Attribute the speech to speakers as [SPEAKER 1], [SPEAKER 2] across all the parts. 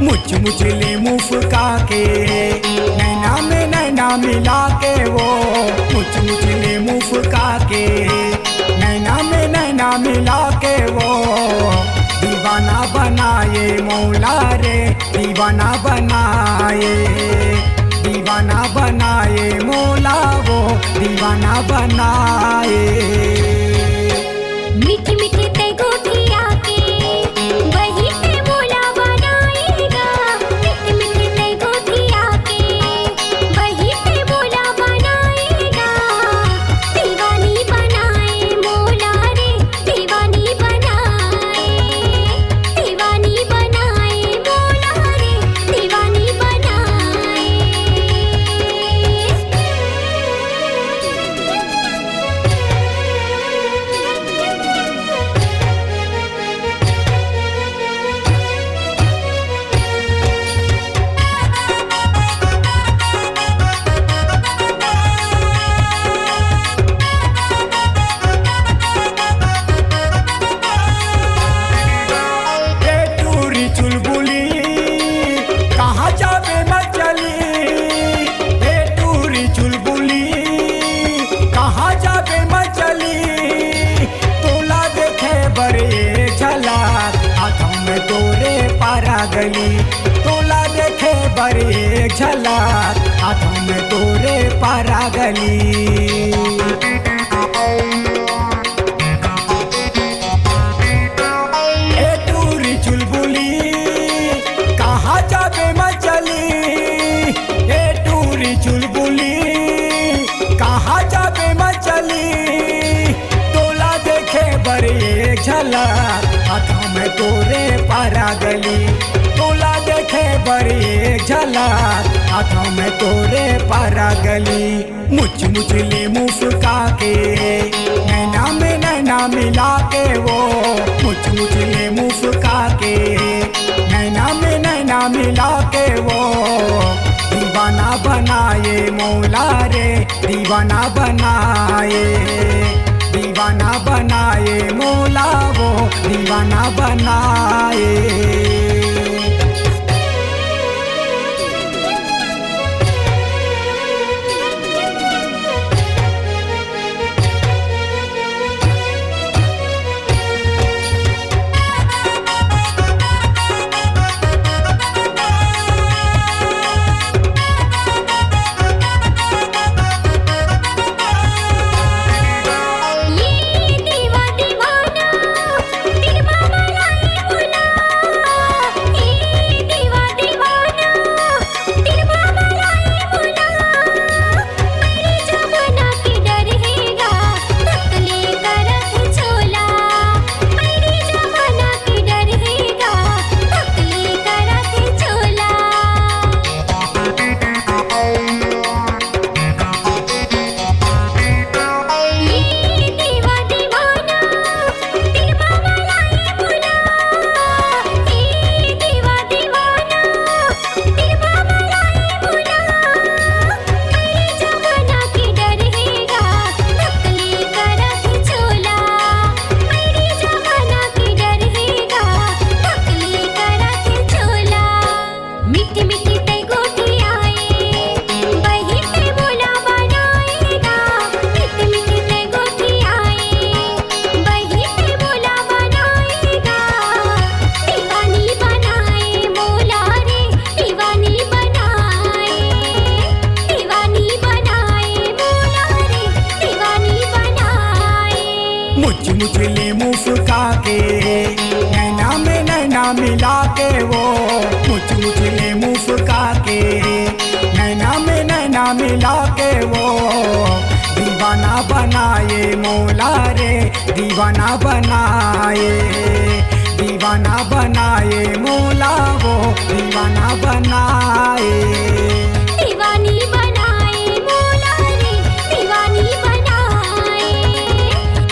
[SPEAKER 1] मुझ मुझले मुफ्का के नैना में नैना मिला के वो मुझ मुझले मुफ्का के नैना में नैना मिला के वो दीवाना बनाए मौला रे दीवाना बनाए मौला वो दीवाना बनाए।
[SPEAKER 2] मीठी मीठी ते गोटिया के वही ते मौला बनाएगा। मीठी मीठी ते गोटिया के वही ते मौला बनाएगा। दीवानी बनाए मौला रे दीवानी बनाए मौला रे दीवानी बनाए। तोला देखे बड़े झलक हाथों में तोरे पारा गली। ए टूरी चुलबुली कहाँ जाबे मचली। ए टूरी चुलबुली कहाँ जाबे मचली। तोला देखे बड़े झलक हाथों में तोरे पारा गली। तोला देखे बड़ी झलक हाथों में तोरे पारा गली। मुझ मुझले मुफ्का के नैना में नैना मिला के वो मुझ मुझले मुफ्का के नैना में नैना मिला के वो दीवाना बनाए मौला रे दीवाना बनाए मौला वो दीवाना बनाए। मुझले मुफ्का के नैना में नैना मिला के वो मुझले मुफ्का के नैना में नैना मिला के वो दीवाना बनाए मौला रे दीवाना बनाए मौला वो दीवाना बनाए। दीवानी बनाए मौला रे दीवानी बनाए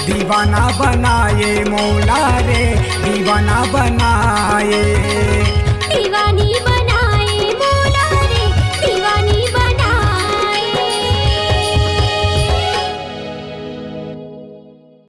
[SPEAKER 1] दीवाना बनाए मौला रे दीवाना बनाए।
[SPEAKER 2] दीवानी